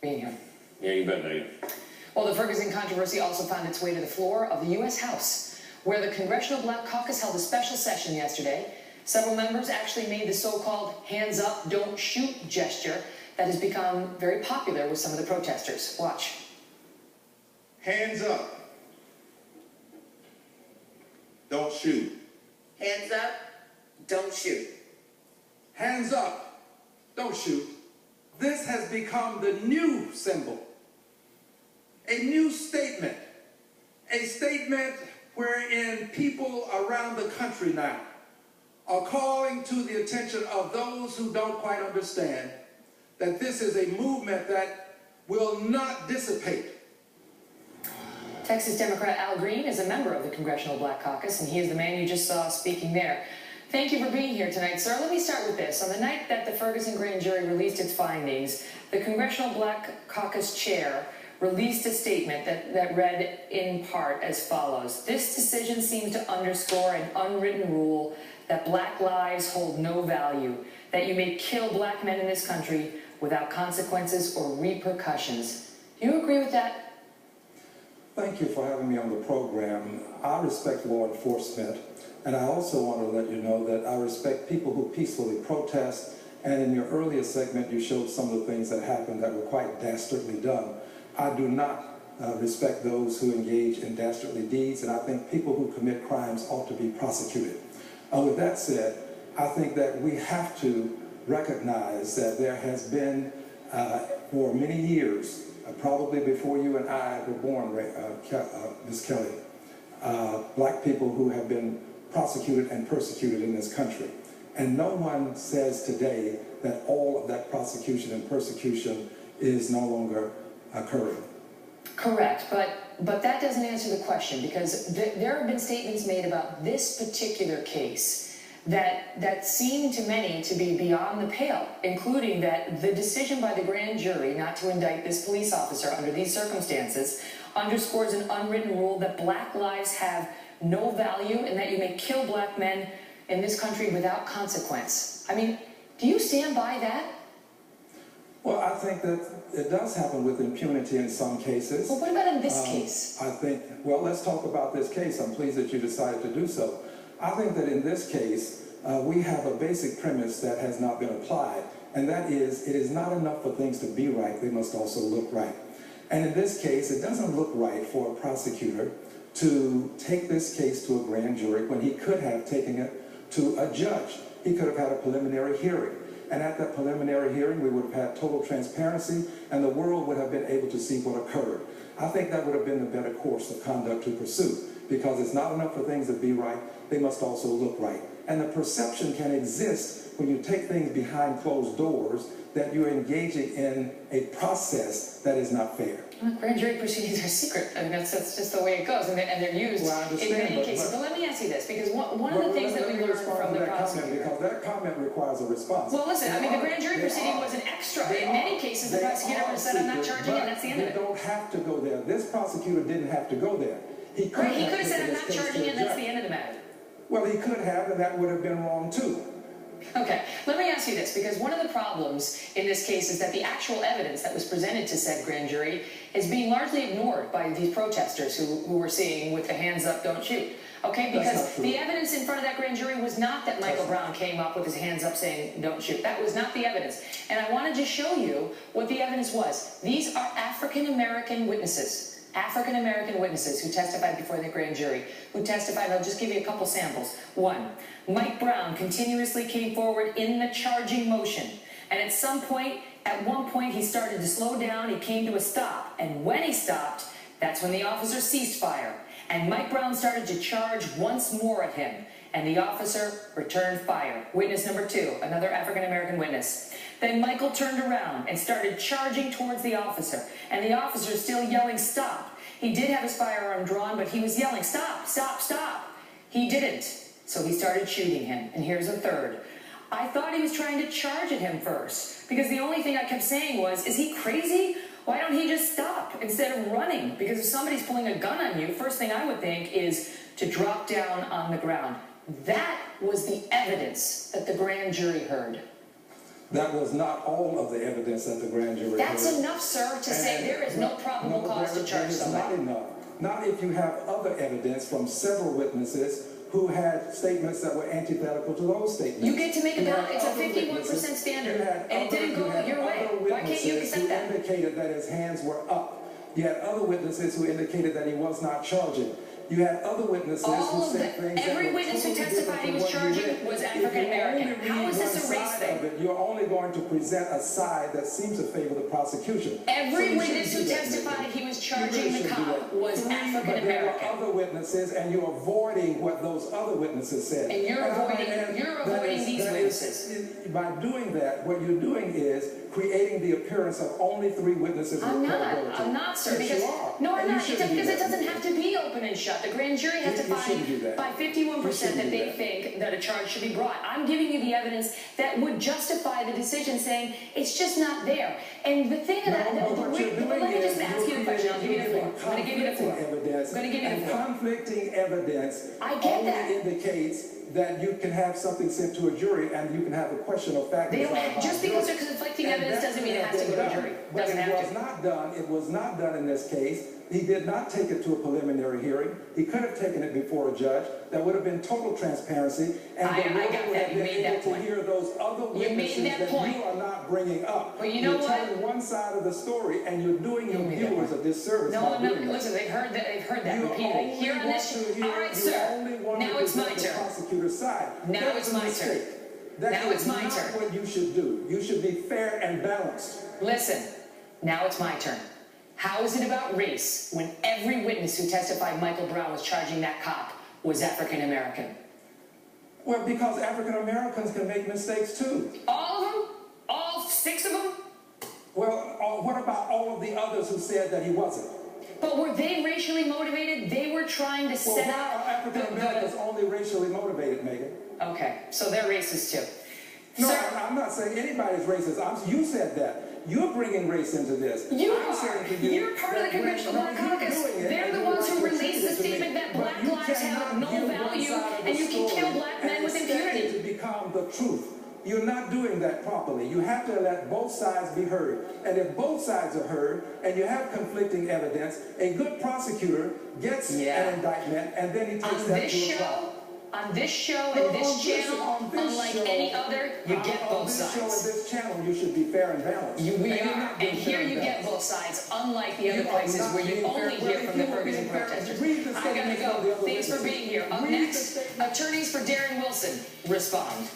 Being here. Yeah, you bet, Megyn. Well, the Ferguson controversy also found its way to the floor of the U.S. House, where the Congressional Black Caucus held a special session yesterday. Several members actually made the so-called hands up, don't shoot gesture that has become very popular with some of the protesters. Watch. Hands up. Don't shoot. Hands up, don't shoot. Hands up, don't shoot. This has become the new symbol. A new statement. A statement wherein people around the country now are calling to the attention of those who don't quite understand that this is a movement that will not dissipate. Texas Democrat Al Green is a member of the Congressional Black Caucus, and he is the man you just saw speaking there. Thank you for being here tonight, sir. Let me start with this. On the night that the Ferguson grand jury released its findings, the Congressional Black Caucus chair released a statement that read in part as follows. This decision seems to underscore an unwritten rule that black lives hold no value, that you may kill black men in this country without consequences or repercussions. Do you agree with that? Thank you for having me on the program. I respect law enforcement, and I also want to let you know that I respect people who peacefully protest, and in your earlier segment you showed some of the things that happened that were quite dastardly done. I do not respect those who engage in dastardly deeds, and I think people who commit crimes ought to be prosecuted. With that said, I think that we have to recognize that there has been, for many years, probably before you and I were born, Ms. Kelly, black people who have been prosecuted and persecuted in this country. And no one says today that all of that prosecution and persecution is no longer occurring. Correct, but that doesn't answer the question, because there have been statements made about this particular case that seem to many to be beyond the pale, including that the decision by the grand jury not to indict this police officer under these circumstances underscores an unwritten rule that black lives have no value and that you may kill black men in this country without consequence. I mean, do you stand by that? Well, I think that it does happen with impunity in some cases. Well, what about in this case? I think, well, let's talk about this case. I'm pleased that you decided to do so. I think that in this case, we have a basic premise that has not been applied, and that is, it is not enough for things to be right, they must also look right. And in this case, it doesn't look right for a prosecutor to take this case to a grand jury when he could have taken it to a judge. He could have had a preliminary hearing. And at that preliminary hearing, we would have had total transparency, and the world would have been able to see what occurred. I think that would have been the better course of conduct to pursue, because it's not enough for things to be right, they must also look right. And the perception can exist when you take things behind closed doors that you're engaging in a process that is not fair. Well, grand jury proceedings are secret. I mean, that's just the way it goes, and they're used in many cases. But let me ask you this, because one of the things that we learned from the prosecutor... Because that comment requires a response. Well, listen, I mean, the grand jury proceeding was an extra. In many cases, the prosecutor would have said, I'm not charging it, and that's the end of it. You don't have to go there. This prosecutor didn't have to go there. He could have said, I'm not charging it, and that's the end of the matter. Well, he could have, and that would have been wrong, too. Okay, let me ask you this, because one of the problems in this case is that the actual evidence that was presented to said grand jury is being largely ignored by these protesters who we're seeing with the hands up, don't shoot. Okay, because the evidence in front of that grand jury was not that Michael Brown came up with his hands up saying, don't shoot. That was not the evidence. And I wanted to show you what the evidence was. These are African-American witnesses. African-American witnesses who testified before the grand jury, who testified, I'll just give you a couple samples. One, Mike Brown continuously came forward in the charging motion, and at one point he started to slow down, he came to a stop, and when he stopped, that's when the officer ceased fire, and Mike Brown started to charge once more at him, and the officer returned fire. Witness number two, another African-American witness. Then Michael turned around and started charging towards the officer, and the officer still yelling, stop. He did have his firearm drawn, but he was yelling, stop, stop, stop. He didn't, so he started shooting him. And here's a third. I thought he was trying to charge at him first, because the only thing I kept saying was, is he crazy? Why don't he just stop instead of running? Because if somebody's pulling a gun on you, first thing I would think is to drop down on the ground. That was the evidence that the grand jury heard. That was not all of the evidence that the grand jury That's heard. enough, sir, to say there is no probable cause to charge somebody. Not enough. Not if you have other evidence from several witnesses who had statements that were antithetical to those statements. You get to make a You had balance. It's a other 51% witnesses- standard, you had and it didn't go you had your way. other Why can't you witnesses accept that? who indicated that his hands were up. You had other witnesses who indicated that he was not charging. You had other witnesses All who of said things that every were witness who totally testified he different was from what you charging did. was If African you American. only How read is this one a race side thing? of it, you're only going to present a side that seems to favor the prosecution. Every So you witness who shouldn't do that, testified Megyn. he was You charging really the shouldn't do cop that. was Three, African but there American. were other witnesses, and you're avoiding what those other witnesses said. And you're I might avoiding- add, you're that avoiding is- these that witnesses. by doing that, what you're doing is creating the appearance of only three witnesses I'm with not. credibility. I'm not, sir. Yes, Because you are. no, I'm And you not. shouldn't do Because it that, doesn't Megyn. have to be open and shut. The grand jury has to You shouldn't do find that. by 51% You shouldn't that do they that. think that a charge should be brought. I'm giving you the evidence that would justify the decision, saying it's just not there. And the thing of that, No, but what you're doing let me just is ask you a question. I'll give you the floor. I'm going to give you the floor. Evidence, I'm going to give you the and floor. conflicting evidence I get only that. indicates that you can have something sent to a jury and you can have a question of fact. They don't resolved have, by just a because jury. there's conflicting And evidence that doesn't mean it could has to have go to a been jury. done. But Doesn't it have was to. not done. It was not done in this case. He did not take it to a preliminary hearing. He could have taken it before a judge. That would have been total transparency. And I the got world that. would have You been made that able to point. hear those other You made witnesses that that point. you are not bringing up. But you know You're what? telling one side of the story and you're doing your made that viewers a point. disservice No, by I'm not. doing that. Listen, they've heard that. They've heard that You repeatedly. only Here on want this. to hear- All right, you sir. only want to Now it's my present the turn. prosecutor's side. Now That it's was a my mistake. turn. That Now is it's my not turn. what you should do. You should be fair and balanced. Listen, now it's my turn. How is it about race when every witness who testified Michael Brown was charging that cop was African American? Well, because African Americans can make mistakes too. All of them? All 6 of them? Well, what about all of the others who said that he wasn't? But were they racially motivated? They were trying to Well, set why up are African Americans only racially motivated, Megyn? Okay, so they're racist too. No, Sir, I'm not saying anybody's racist. You said that. You're bringing race into this. you I'm are. saying to you You're part of the that when- Congressional Black no, you're Caucus. doing it, They're and the you ones like who to released the attribute it to me. statement that But black you lives have cannot no give one value side of and the you can story kill black men and with expect it impunity. to become the truth. You're not doing that properly. You have to let both sides be heard. And if both sides are heard and you have conflicting evidence, a good prosecutor gets an indictment and then he takes that to a trial. On this show No, and this on this- channel, on this unlike show- any other, you get on both this show and sides. this channel, you should be fair and balanced. We And you're are, not and being here fair you and get balanced. both sides, unlike the other You are places not where you being only fair. hear Well, from the if you were Ferguson being fair, protesters. read the I gotta statements of the go. other Thanks for witnesses. being here. Up Read the next, statements. attorneys for Darren Wilson respond.